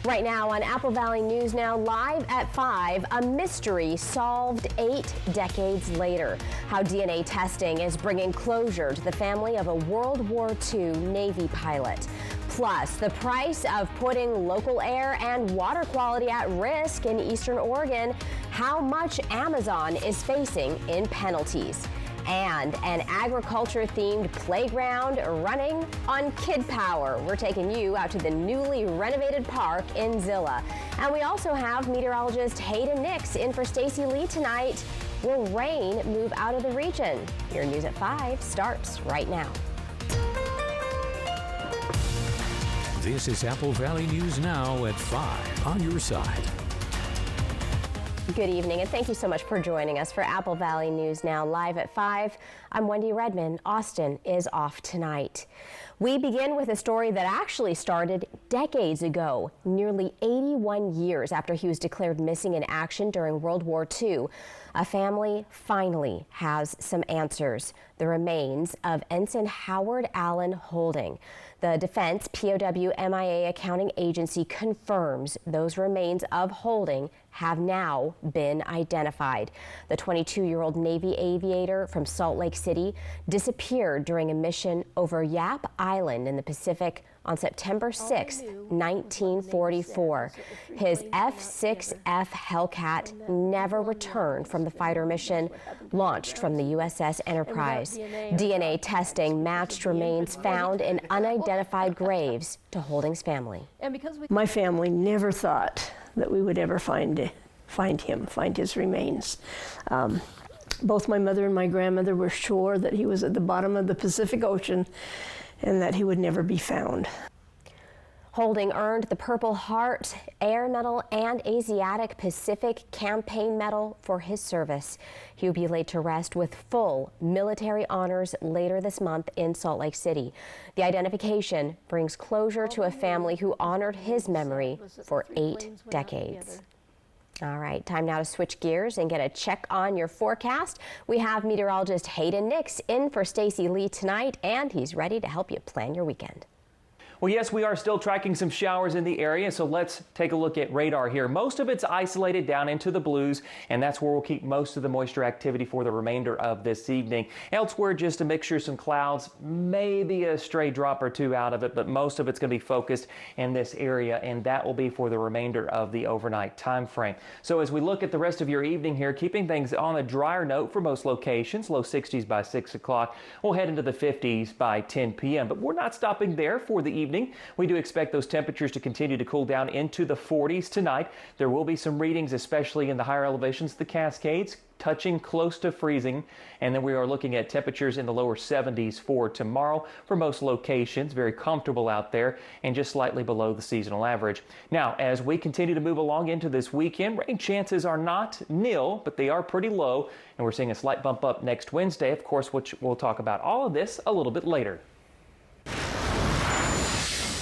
Right now on Apple Valley News Now, live at 5, a mystery solved 8 decades later. How DNA testing is bringing closure to the family of a World War II Navy pilot. Plus, the price of putting local air and water quality at risk in Eastern Oregon, how much Amazon is facing in penalties. And an agriculture-themed playground running on Kid Power. We're taking you out to the newly renovated park in Zillah. And we also have meteorologist Hayden Nix in for Stacy Lee tonight. Will rain move out of the region? Your News at 5 starts right now. This is Apple Valley News Now at 5 on your side. Good evening, and thank you so much for joining us for Apple Valley News Now live at 5. I'm Wendy Redman. Austin is off tonight. We begin with a story that actually started decades ago, nearly 81 years after he was declared missing in action during World War II. A family finally has some answers. The remains of Ensign Howard Allen Holding. The Defense POW MIA Accounting Agency confirms those remains of Holding have now been identified. The 22-year-old Navy aviator from Salt Lake City disappeared during a mission over Yap Island in the Pacific on September 6, 1944. His F-6F Hellcat never returned from the fighter mission launched from the USS Enterprise. DNA testing matched remains found in unidentified graves to Holding's family. My family never thought that we would ever find his remains. Both my mother and my grandmother were sure that he was at the bottom of the Pacific Ocean and that he would never be found. Holding earned the Purple Heart, Air Medal, and Asiatic Pacific Campaign Medal for his service. He will be laid to rest with full military honors later this month in Salt Lake City. The identification brings closure to a family who honored his memory for 8 decades. All right, time now to switch gears and get a check on your forecast. We have meteorologist Hayden Nix in for Stacy Lee tonight, and he's ready to help you plan your weekend. Well, yes, we are still tracking some showers in the area, so let's take a look at radar here. Most of it's isolated down into the blues, and that's where we'll keep most of the moisture activity for the remainder of this evening. Elsewhere, just a mixture of some clouds, maybe a stray drop or two out of it, but most of it's going to be focused in this area, and that will be for the remainder of the overnight time frame. So as we look at the rest of your evening here, keeping things on a drier note for most locations, low 60s by 6 o'clock. We'll head into the 50s by 10 p.m., but we're not stopping there for the evening. We do expect those temperatures to continue to cool down into the 40s tonight. There will be some readings, especially in the higher elevations, the Cascades, touching close to freezing. And then we are looking at temperatures in the lower 70s for tomorrow for most locations. Very comfortable out there and just slightly below the seasonal average. Now, as we continue to move along into this weekend, rain chances are not nil, but they are pretty low. And we're seeing a slight bump up next Wednesday, of course, which we'll talk about all of this a little bit later.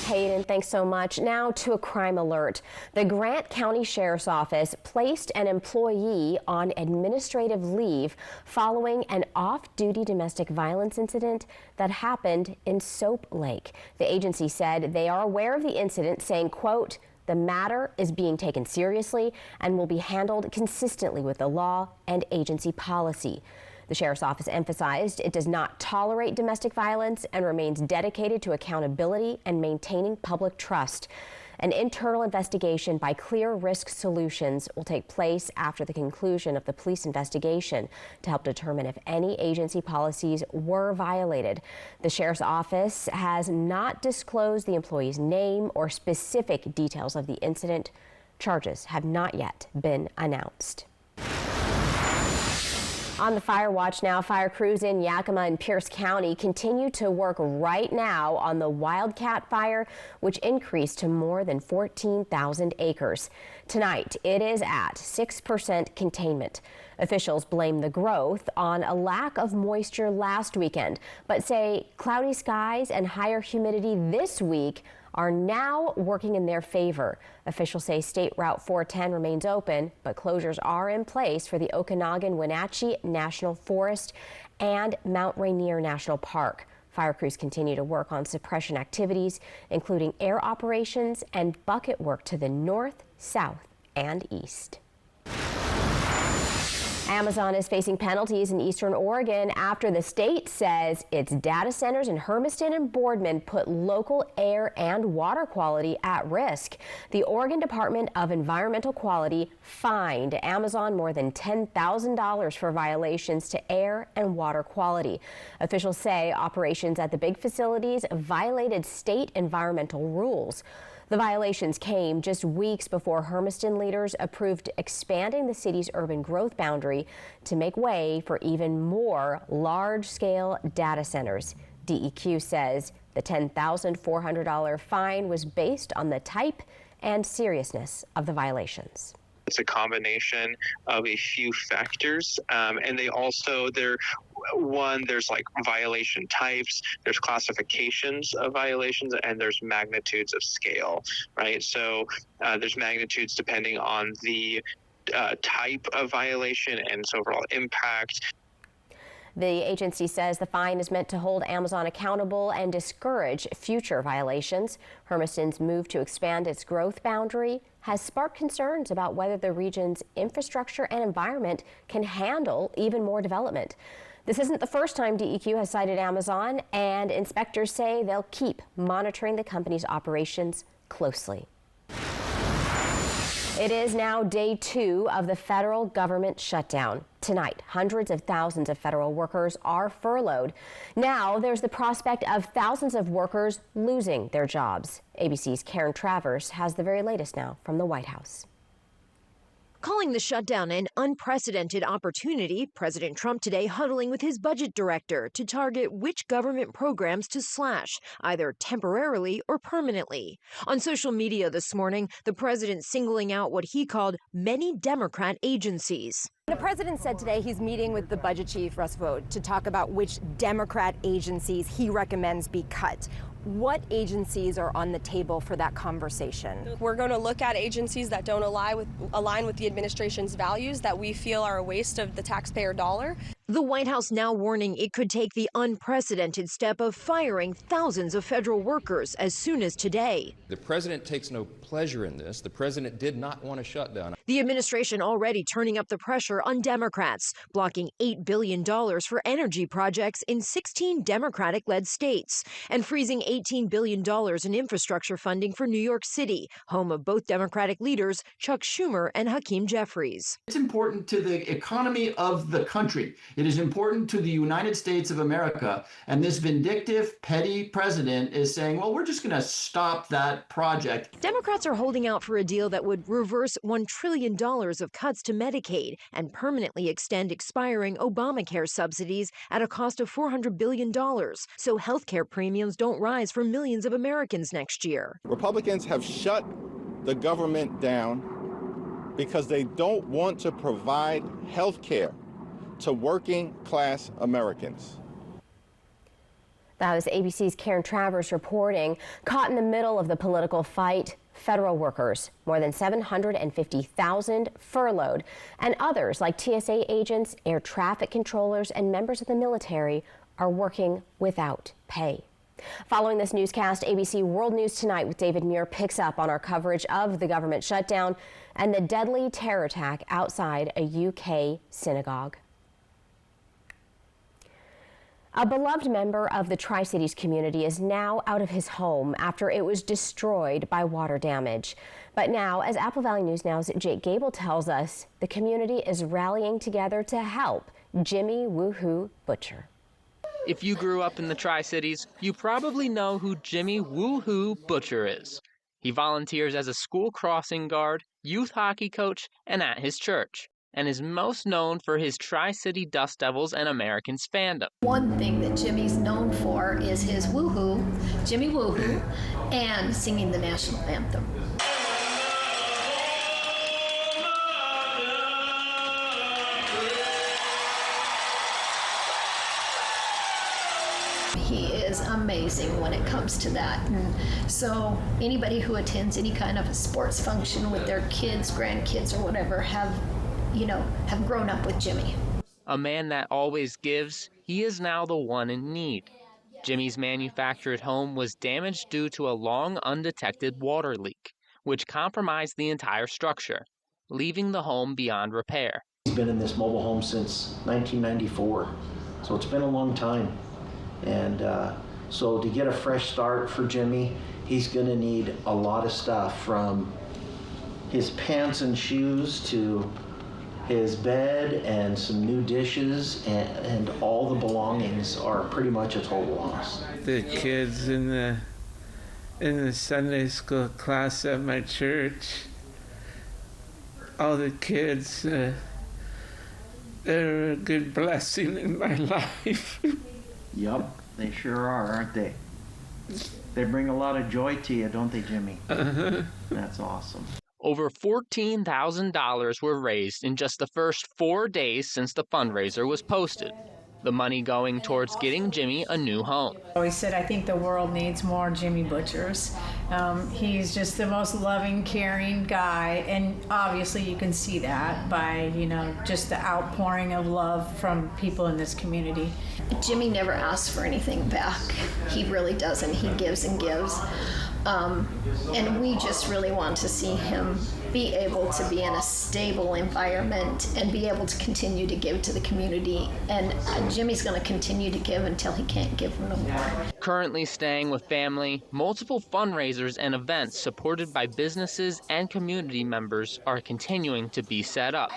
Hayden, thanks so much. Now to a crime alert. The Grant County Sheriff's Office placed an employee on administrative leave following an off-duty domestic violence incident that happened in Soap Lake. The agency said they are aware of the incident, saying, quote, "The matter is being taken seriously and will be handled consistently with the law and agency policy." The Sheriff's Office emphasized it does not tolerate domestic violence and remains dedicated to accountability and maintaining public trust. An internal investigation by Clear Risk Solutions will take place after the conclusion of the police investigation to help determine if any agency policies were violated. The Sheriff's Office has not disclosed the employee's name or specific details of the incident. Charges have not yet been announced. On the fire watch now, fire crews in Yakima and Pierce County continue to work right now on the Wildcat fire, which increased to more than 14,000 acres. Tonight, it is at 6% containment. Officials blame the growth on a lack of moisture last weekend, but say cloudy skies and higher humidity this week are now working in their favor. Officials say State Route 410 remains open, but closures are in place for the Okanagan-Wenatchee National Forest and Mount Rainier National Park. Fire crews continue to work on suppression activities, including air operations and bucket work to the north, south, and east. Amazon is facing penalties in eastern Oregon after the state says its data centers in Hermiston and Boardman put local air and water quality at risk. The Oregon Department of Environmental Quality fined Amazon more than $10,000 for violations to air and water quality. Officials say operations at the big facilities violated state environmental rules. The violations came just weeks before Hermiston leaders approved expanding the city's urban growth boundary to make way for even more large-scale data centers. DEQ says the $10,400 fine was based on the type and seriousness of the violations. It's a combination of a few factors, and there's like violation types, there's classifications of violations, and there's magnitudes of scale, right? So there's magnitudes depending on the type of violation and its overall impact. The agency says the fine is meant to hold Amazon accountable and discourage future violations. Hermiston's move to expand its growth boundary has sparked concerns about whether the region's infrastructure and environment can handle even more development. This isn't the first time DEQ has cited Amazon, and inspectors say they'll keep monitoring the company's operations closely. It is now day 2 of the federal government shutdown. Tonight, hundreds of thousands of federal workers are furloughed. Now there's the prospect of thousands of workers losing their jobs. ABC's Karen Travers has the very latest now from the White House. Calling the shutdown an unprecedented opportunity, President Trump today huddling with his budget director to target which government programs to slash, either temporarily or permanently. On social media this morning, the president singling out what he called many Democrat agencies. The president said today he's meeting with the budget chief, Russ Vought, to talk about which Democrat agencies he recommends be cut. What agencies are on the table for that conversation? We're going to look at agencies that don't align with the administration's values that we feel are a waste of the taxpayer dollar. The White House now warning it could take the unprecedented step of firing thousands of federal workers as soon as today. The president takes no pleasure in this. The president did not want a shutdown. The administration already turning up the pressure on Democrats, blocking $8 billion for energy projects in 16 Democratic-led states, and freezing $18 billion in infrastructure funding for New York City, home of both Democratic leaders Chuck Schumer and Hakeem Jeffries. It's important to the economy of the country. It is important to the United States of America. And this vindictive, petty president is saying, well, we're just going to stop that project. Democrats are holding out for a deal that would reverse $1 trillion of cuts to Medicaid and permanently extend expiring Obamacare subsidies at a cost of $400 billion, so health care premiums don't rise for millions of Americans next year. Republicans have shut the government down because they don't want to provide health care to working class Americans. That was ABC's Karen Travers reporting. Caught in the middle of the political fight, federal workers, more than 750,000 furloughed, and others like TSA agents, air traffic controllers, and members of the military are working without pay. Following this newscast, ABC World News Tonight with David Muir picks up on our coverage of the government shutdown and the deadly terror attack outside a UK synagogue. A beloved member of the Tri-Cities community is now out of his home after it was destroyed by water damage. But now, as Apple Valley News Now's Jake Gable tells us, the community is rallying together to help Jimmy Woohoo Butcher. If you grew up in the Tri-Cities, you probably know who Jimmy Woohoo Butcher is. He volunteers as a school crossing guard, youth hockey coach, and at his church, and is most known for his Tri-City Dust Devils and Americans fandom. One thing that Jimmy's known for is his woohoo, Jimmy Woohoo, and singing the national anthem. He is amazing when it comes to that. And so anybody who attends any kind of a sports function with their kids, grandkids, or whatever have grown up with Jimmy. A man that always gives, he is now the one in need. Jimmy's manufactured home was damaged due to a long undetected water leak, which compromised the entire structure, leaving the home beyond repair. He's been in this mobile home since 1994, so it's been a long time. And so to get a fresh start for Jimmy, he's gonna need a lot of stuff, from his pants and shoes to his bed and some new dishes, and all the belongings are pretty much a total loss. The kids in the Sunday school class at my church, all the kids, they're a good blessing in my life. Yup, they sure are, aren't they? They bring a lot of joy to you, don't they, Jimmy? Uh-huh. That's awesome. Over $14,000 were raised in just the first 4 days since the fundraiser was posted. The money going towards getting Jimmy a new home. He said, I think the world needs more Jimmy Butchers. He's just the most loving, caring guy, and obviously you can see that by, just the outpouring of love from people in this community. Jimmy never asks for anything back. He really doesn't. He gives and gives. And we just really want to see him be able to be in a stable environment and be able to continue to give to the community. And Jimmy's going to continue to give until he can't give no more. Currently staying with family, multiple fundraisers and events supported by businesses and community members are continuing to be set up.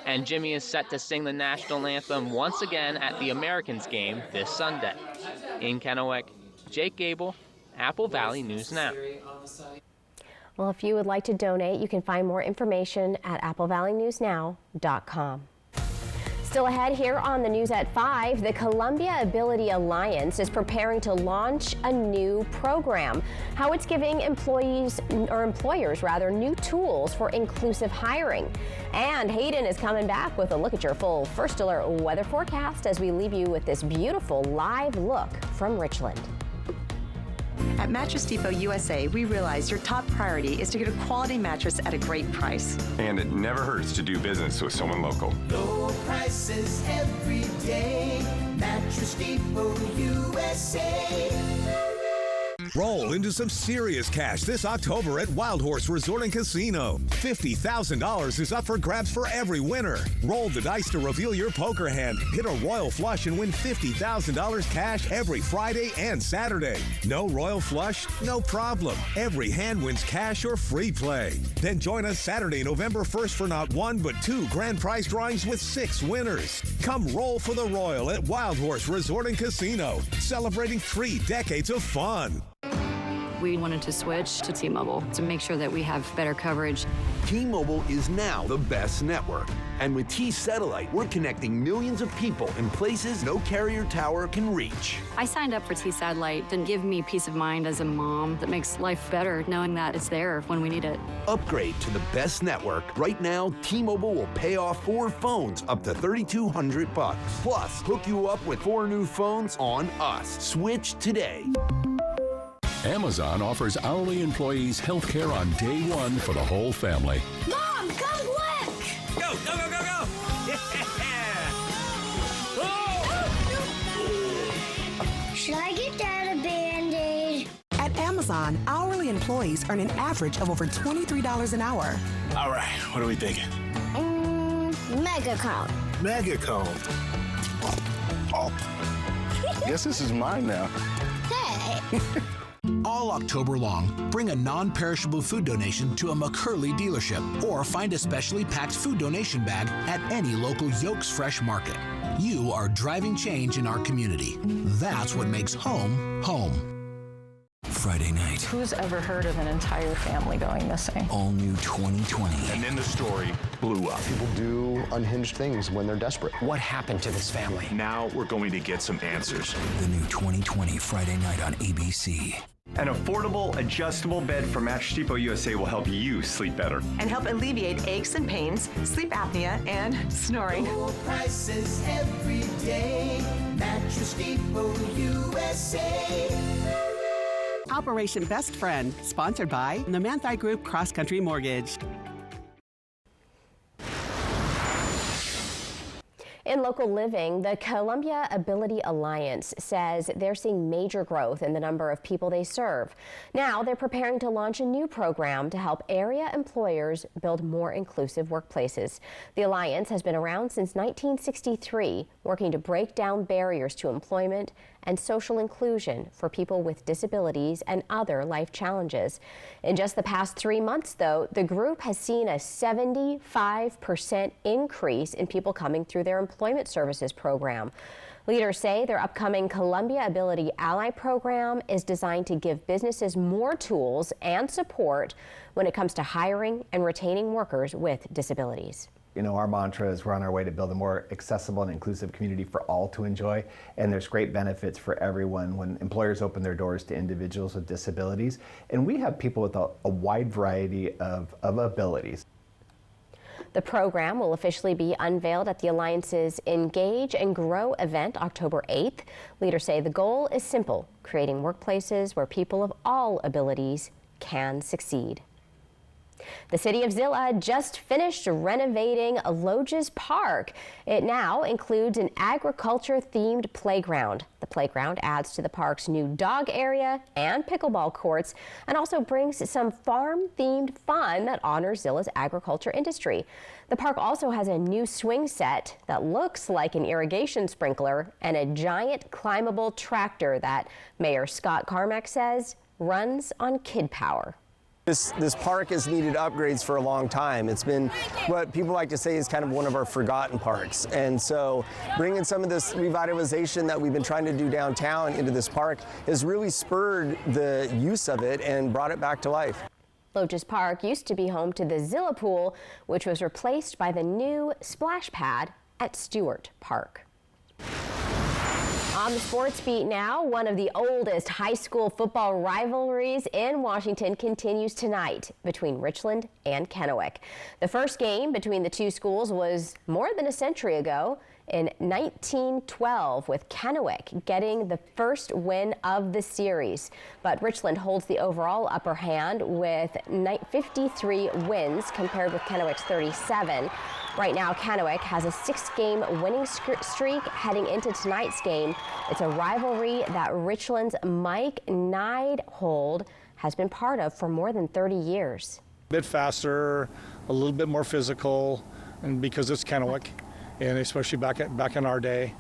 And Jimmy is set to sing the national anthem once again at the Americans game this Sunday. In Kennewick, Jake Gable, Apple Valley News Now. Well, if you would like to donate, you can find more information at applevalleynewsnow.com. Still ahead here on the news at 5, the Columbia Ability Alliance is preparing to launch a new program. How it's giving employers new tools for inclusive hiring. And Hayden is coming back with a look at your full First Alert weather forecast as we leave you with this beautiful live look from Richland. At Mattress Depot USA, we realize your top priority is to get a quality mattress at a great price. And it never hurts to do business with someone local. Low prices every day. Mattress Depot USA. Roll into some serious cash this October at Wild Horse Resort and Casino. $50,000 is up for grabs for every winner. Roll the dice to reveal your poker hand. Hit a royal flush and win $50,000 cash every Friday and Saturday. No royal flush? No problem. Every hand wins cash or free play. Then join us Saturday, November 1st for not one but 2 grand prize drawings with 6 winners. Come roll for the Royal at Wild Horse Resort and Casino, celebrating 3 decades of fun. We wanted to switch to T-Mobile to make sure that we have better coverage. T-Mobile is now the best network. And with T-Satellite, we're connecting millions of people in places no carrier tower can reach. I signed up for T-Satellite to give me peace of mind as a mom that makes life better knowing that it's there when we need it. Upgrade to the best network. Right now, T-Mobile will pay off 4 phones up to $3,200. Plus, hook you up with 4 new phones on us. Switch today. Amazon offers hourly employees health care on day 1 for the whole family. Mom, come quick! Go, go, go, go, go! Yeah! Should I get Dad a Band-Aid? At Amazon, hourly employees earn an average of over $23 an hour. All right, what are we thinking? Mega Cone. Mega Cone. Oh, guess this is mine now. Hey! All October long, bring a non-perishable food donation to a McCurley dealership or find a specially packed food donation bag at any local Yolks Fresh market. You are driving change in our community. That's what makes home, home. Friday night. Who's ever heard of an entire family going missing? All new 2020. And then the story blew up. People do unhinged things when they're desperate. What happened to this family? Now we're going to get some answers. The new 2020 Friday night on ABC. An affordable, adjustable bed from Mattress Depot USA will help you sleep better. And help alleviate aches and pains, sleep apnea, and snoring. Low prices every day. Mattress Depot USA. Operation Best Friend, sponsored by the Manthei Group Cross Country Mortgage. In local living, the Columbia Ability Alliance says they're seeing major growth in the number of people they serve. Now they're preparing to launch a new program to help area employers build more inclusive workplaces. The Alliance has been around since 1963, working to break down barriers to employment and social inclusion for people with disabilities and other life challenges. In just the past 3 months, though, the group has seen a 75% increase in people coming through their employment services program. Leaders say their upcoming Columbia Ability Ally program is designed to give businesses more tools and support when it comes to hiring and retaining workers with disabilities. You know, our mantra is we're on our way to build a more accessible and inclusive community for all to enjoy, and there's great benefits for everyone when employers open their doors to individuals with disabilities. And we have people with a wide variety of abilities. The program will officially be unveiled at the Alliance's Engage and Grow event October 8th. Leaders say the goal is simple: creating workplaces where people of all abilities can succeed. The city of Zillah just finished renovating Loges Park. It now includes an agriculture-themed playground. The playground adds to the park's new dog area and pickleball courts, and also brings some farm-themed fun that honors Zillah's agriculture industry. The park also has a new swing set that looks like an irrigation sprinkler and a giant climbable tractor that Mayor Scott Carmack says runs on kid power. This park has needed upgrades for a long time. It's been what people like to say is kind of one of our forgotten parks. And so bringing some of this revitalization that we've been trying to do downtown into this park has really spurred the use of it and brought it back to life. Loges Park used to be home to the Zillah Pool, which was replaced by the new splash pad at Stewart Park. On the sports beat now, one of the oldest high school football rivalries in Washington continues tonight between Richland and Kennewick. The first game between the two schools was more than a century ago in 1912, with Kennewick getting the first win of the series. But Richland holds the overall upper hand with 53 wins compared with Kennewick's 37. Right now, Kennewick has a 6-game winning streak heading into tonight's game. It's a rivalry that Richland's Mike Neidhold has been part of for more than 30 years. A bit faster, a little bit more physical, and because it's Kennewick, and especially back in our day,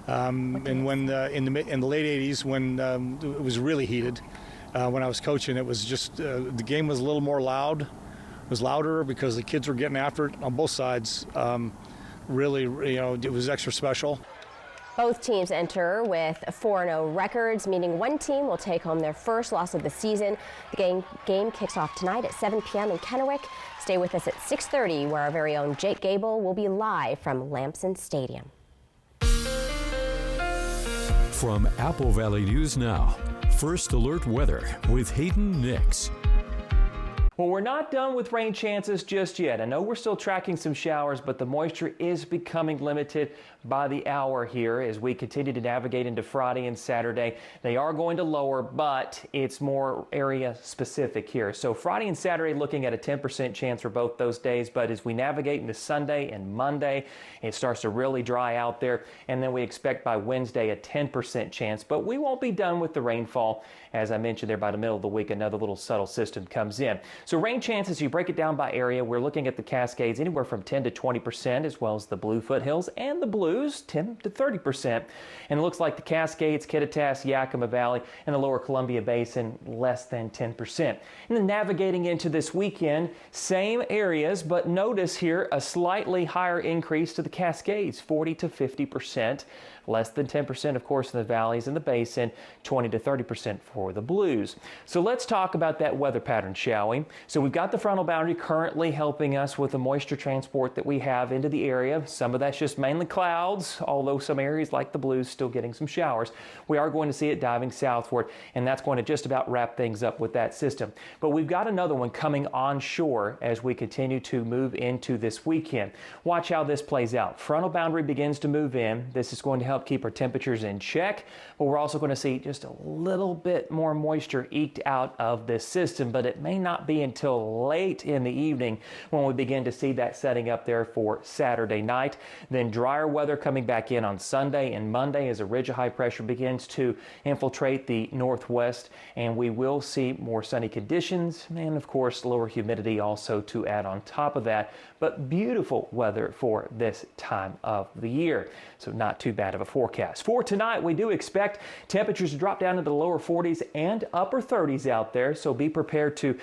and when in the late '80s, when it was really heated, when I was coaching, it was just the game was a little more loud. It was louder because the kids were getting after it on both sides. Really, it was extra special. Both teams enter with 4-0 records, meaning one team will take home their first loss of the season. The game kicks off tonight at 7 p.m. in Kennewick. Stay with us at 6:30, where our very own Jake Gable will be live from Lamson Stadium. From Apple Valley News Now, First Alert Weather with Hayden Nix. Well, we're not done with rain chances just yet. I know we're still tracking some showers, but the moisture is becoming limited by the hour here as we continue to navigate into Friday and Saturday. They are going to lower, but it's more area specific here. So Friday and Saturday looking at a 10% chance for both those days, but as we navigate into Sunday and Monday, it starts to really dry out there, and then we expect by Wednesday a 10% chance. But we won't be done with the rainfall. As I mentioned there, by the middle of the week, another little subtle system comes in. So rain chances, you break it down by area, we're looking at the Cascades anywhere from 10 to 20%, as well as the Blue Foothills and the Blues, 10 to 30%. And it looks like the Cascades, Kittitas, Yakima Valley, and the Lower Columbia Basin, less than 10%. And then navigating into this weekend, same areas, but notice here a slightly higher increase to the Cascades, 40 to 50%. Less than 10%, of course, in the valleys and the basin, 20 to 30% for the Blues. So let's talk about that weather pattern, shall we? So we've got the frontal boundary currently helping us with the moisture transport that we have into the area. Some of that's just mainly clouds, although some areas like the Blues still getting some showers. We are going to see it diving southward, and that's going to just about wrap things up with that system. But we've got another one coming onshore as we continue to move into this weekend. Watch how this plays out. Frontal boundary begins to move in. This is going to help keep our temperatures in check, but we're also going to see just a little bit more moisture eked out of this system, but it may not be until late in the evening when we begin to see that setting up there for Saturday night. Then drier weather coming back in on Sunday and Monday as a ridge of high pressure begins to infiltrate the northwest, and we will see more sunny conditions and of course lower humidity also to add on top of that. But beautiful weather for this time of the year, so not too bad of a forecast. For tonight, we do expect temperatures to drop down into the lower 40s and upper 30s out there, so be prepared to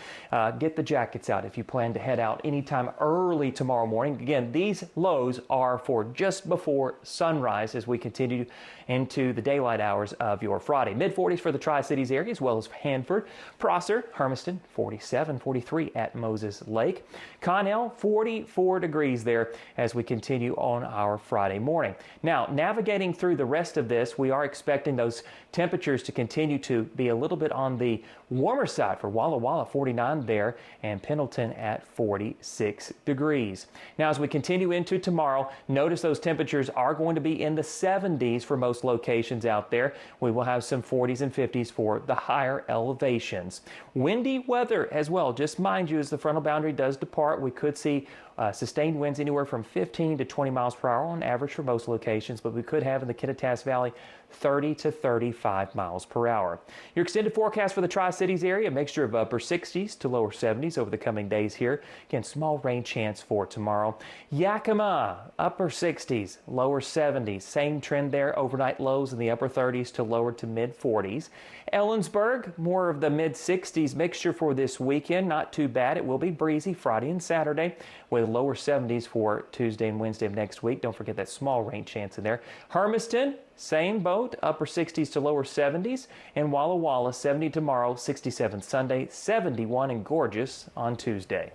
get the jackets out if you plan to head out anytime early tomorrow morning. Again, these lows are for just before sunrise as we continue into the daylight hours of your Friday. Mid-40s for the Tri-Cities area as well as Hanford, Prosser, Hermiston, 47, 43 at Moses Lake. Connell, 44 degrees there as we continue on our Friday morning. Now, navigating through the rest of this, we are expecting those temperatures to continue to be a little bit on the warmer side for Walla Walla, 49 there, and Pendleton at 46 degrees. Now, as we continue into tomorrow, notice those temperatures are going to be in the 70s for most locations out there. We will have some 40s and 50s for the higher elevations. Windy weather as well. Just mind you, as the frontal boundary does depart, we could see sustained winds anywhere from 15 to 20 miles per hour on average for most locations, but we could have in the Kittitas Valley 30 to 35 miles per hour. Your extended forecast for the Tri-Cities area, a mixture of upper 60s to lower 70s over the coming days here. Again, small rain chance for tomorrow. Yakima, upper 60s, lower 70s. Same trend there, overnight lows in the upper 30s to lower to mid 40s. Ellensburg, more of the mid 60s mixture for this weekend. Not too bad. It will be breezy Friday and Saturday with lower 70s for Tuesday and Wednesday of next week. Don't forget that small rain chance in there. Hermiston, same boat, upper 60s to lower 70s. And Walla Walla, 70 tomorrow, 67 Sunday, 71 and gorgeous on Tuesday.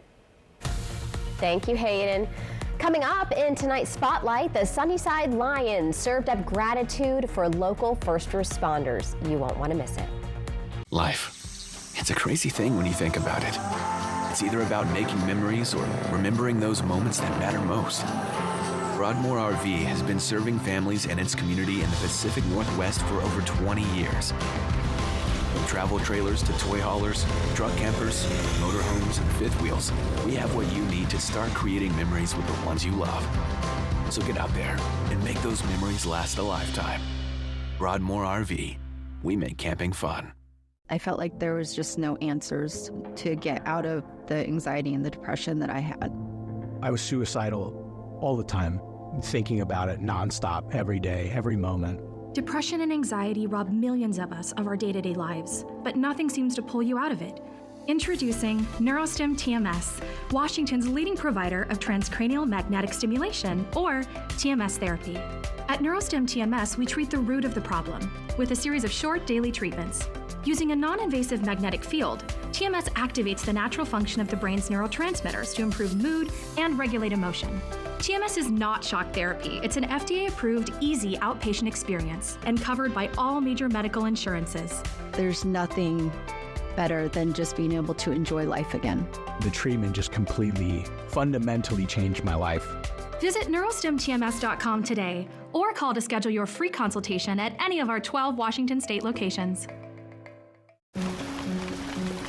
Thank you, Hayden. Coming up in tonight's Spotlight, the Sunnyside Lions served up gratitude for local first responders. You won't want to miss it. Life. It's a crazy thing when you think about it. It's either about making memories or remembering those moments that matter most. Broadmoor RV has been serving families and its community in the Pacific Northwest for over 20 years. From travel trailers to toy haulers, truck campers, motorhomes, and fifth wheels, we have what you need to start creating memories with the ones you love. So get out there and make those memories last a lifetime. Broadmoor RV. We make camping fun. I felt like there was just no answers to get out of the anxiety and the depression that I had. I was suicidal all the time, thinking about it nonstop, every day, every moment. Depression and anxiety rob millions of us of our day-to-day lives, but nothing seems to pull you out of it. Introducing Neurostim TMS, Washington's leading provider of transcranial magnetic stimulation, or TMS therapy. At Neurostim TMS, we treat the root of the problem with a series of short daily treatments. Using a non-invasive magnetic field, TMS activates the natural function of the brain's neurotransmitters to improve mood and regulate emotion. TMS is not shock therapy. It's an FDA-approved, easy outpatient experience and covered by all major medical insurances. There's nothing better than just being able to enjoy life again. The treatment just completely, fundamentally changed my life. Visit neurostimtms.com today or call to schedule your free consultation at any of our 12 Washington state locations.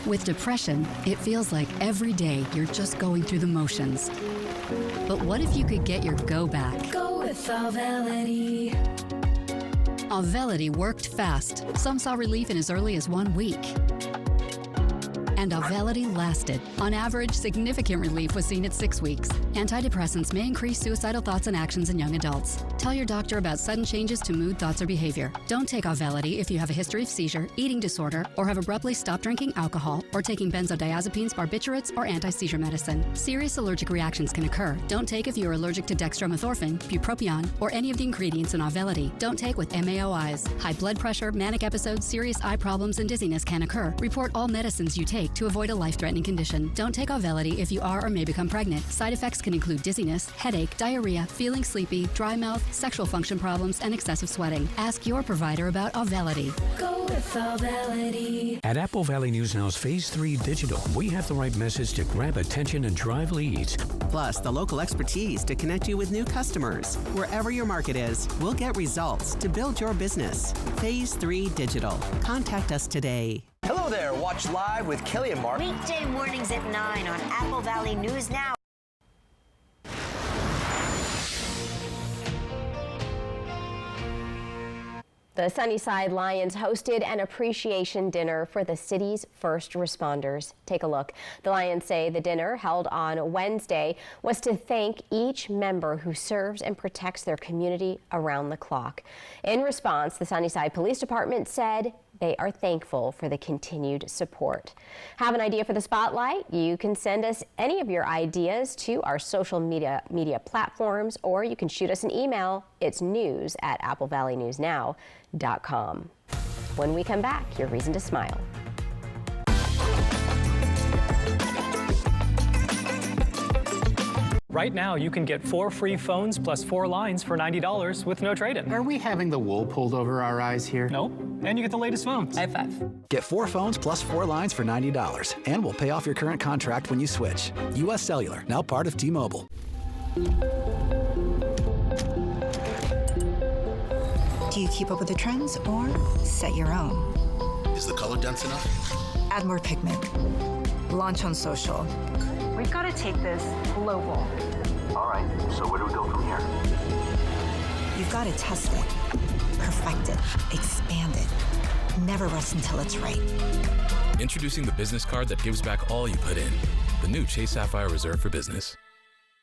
With depression, it feels like every day you're just going through the motions. But what if you could get your go back? Go with Auvelity. Auvelity worked fast. Some saw relief in as early as 1 week. And Auvelity lasted. On average, significant relief was seen at 6 weeks. Antidepressants may increase suicidal thoughts and actions in young adults. Tell your doctor about sudden changes to mood, thoughts, or behavior. Don't take Auvelity if you have a history of seizure, eating disorder, or have abruptly stopped drinking alcohol, or taking benzodiazepines, barbiturates, or anti-seizure medicine. Serious allergic reactions can occur. Don't take if you are allergic to dextromethorphan, bupropion, or any of the ingredients in Auvelity. Don't take with MAOIs. High blood pressure, manic episodes, serious eye problems, and dizziness can occur. Report all medicines you take to avoid a life-threatening condition. Don't take Auvelity if you are or may become pregnant. Side effects can include dizziness, headache, diarrhea, feeling sleepy, dry mouth, sexual function problems, and excessive sweating. Ask your provider about Auvelity. Go with Auvelity. At Apple Valley News Now's Phase 3 Digital, we have the right message to grab attention and drive leads. Plus, the local expertise to connect you with new customers. Wherever your market is, we'll get results to build your business. Phase 3 Digital. Contact us today. Hello there. Watch live with Kelly and Mark. Weekday mornings at 9 on Apple Valley News Now. The Sunnyside Lions hosted an appreciation dinner for the city's first responders. Take a look. The Lions say the dinner, held on Wednesday, was to thank each member who serves and protects their community around the clock. In response, the Sunnyside Police Department said they are thankful for the continued support. Have an idea for the spotlight? You can send us any of your ideas to our social media platforms, or you can shoot us an email. It's news@applevalleynewsnow.com. When we come back, your reason to smile. Right now, you can get 4 free phones plus 4 lines for $90 with no trade-in. Are we having the wool pulled over our eyes here? No, and you get the latest phones. I have 5. Get 4 phones plus 4 lines for $90, and we'll pay off your current contract when you switch. U.S. Cellular, now part of T-Mobile. Do you keep up with the trends or set your own? Is the color dense enough? Add more pigment. Launch on social. We've got to take this global. All right, so where do we go from here? You've got to test it, perfect it, expand it. Never rest until it's right. Introducing the business card that gives back all you put in. The new Chase Sapphire Reserve for Business.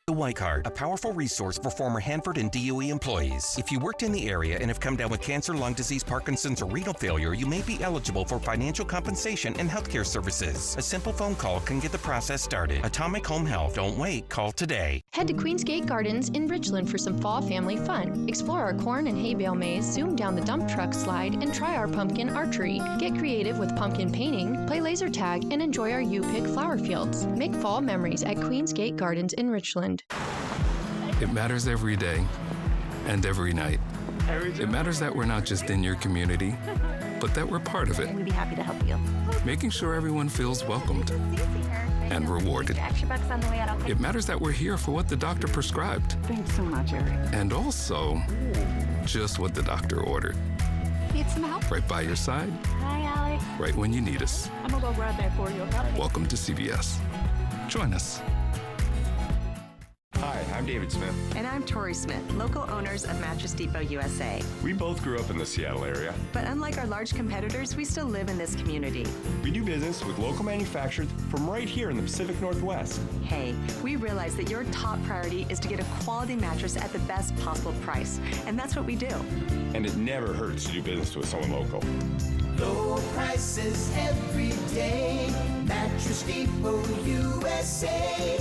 The White Card, a powerful resource for former Hanford and DOE employees. If you worked in the area and have come down with cancer, lung disease, Parkinson's, or renal failure, you may be eligible for financial compensation and healthcare services. A simple phone call can get the process started. Atomic Home Health. Don't wait. Call today. Head to Queensgate Gardens in Richland for some fall family fun. Explore our corn and hay bale maze, zoom down the dump truck slide, and try our pumpkin archery. Get creative with pumpkin painting, play laser tag, and enjoy our U-Pick flower fields. Make fall memories at Queensgate Gardens in Richland. It matters every day and every night. It matters that we're not just in your community, but that we're part of it. We'd be happy to help you. Making sure everyone feels welcomed and rewarded. It matters that we're here for what the doctor prescribed. Thanks so much, Eric. And also, just what the doctor ordered. Need some help? Right by your side. Hi, Alex. Right when you need us. I'm gonna go grab that for you, okay? Welcome to CVS. Join us. Hi, I'm David Smith. And I'm Tori Smith, local owners of Mattress Depot USA. We both grew up in the Seattle area. But unlike our large competitors, we still live in this community. We do business with local manufacturers from right here in the Pacific Northwest. Hey, we realize that your top priority is to get a quality mattress at the best possible price. And that's what we do. And it never hurts to do business with someone local. Low prices every day. Mattress Depot USA.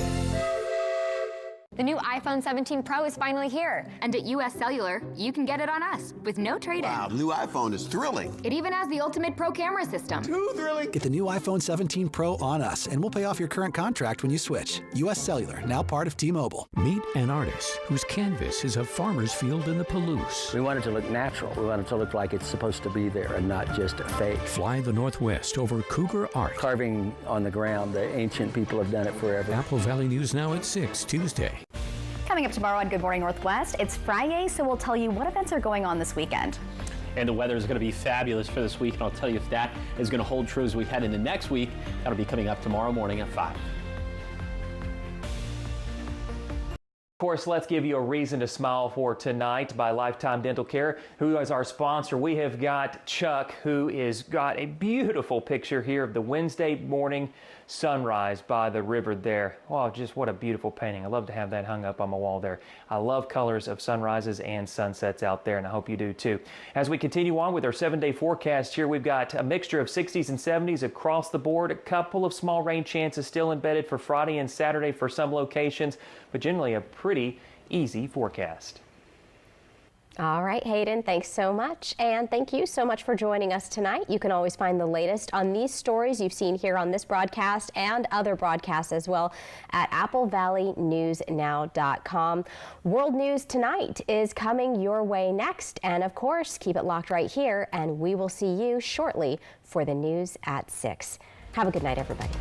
The new iPhone 17 Pro is finally here. And at US Cellular, you can get it on us with no trade-in. Wow, the new iPhone is thrilling. It even has the ultimate pro camera system. Too thrilling. Get the new iPhone 17 Pro on us, and we'll pay off your current contract when you switch. U.S. Cellular, now part of T-Mobile. Meet an artist whose canvas is a farmer's field in the Palouse. We want it to look natural. We want it to look like it's supposed to be there and not just a fake. Fly the Northwest over Cougar Art. Carving on the ground, the ancient people have done it forever. Apple Valley News Now at 6, Tuesday. Coming up tomorrow on Good Morning Northwest, it's Friday, so we'll tell you what events are going on this weekend. And the weather is going to be fabulous for this week, and I'll tell you if that is going to hold true as we head into next week. That'll be coming up tomorrow morning at 5. Of course, let's give you a reason to smile for tonight by Lifetime Dental Care, who is our sponsor. We have got Chuck, who is got a beautiful picture here of the Wednesday morning sunrise by the river there. Oh, just what a beautiful painting. I love to have that hung up on my wall there. I love colors of sunrises and sunsets out there, and I hope you do too. As we continue on with our 7-day forecast here, we've got a mixture of 60s and 70s across the board. A couple of small rain chances still embedded for Friday and Saturday for some locations, but generally a pretty easy forecast. All right, Hayden, thanks so much. And thank you so much for joining us tonight. You can always find the latest on these stories you've seen here on this broadcast and other broadcasts as well at applevalleynewsnow.com. World News Tonight is coming your way next. And of course, keep it locked right here, and we will see you shortly for the news at 6. Have a good night, everybody.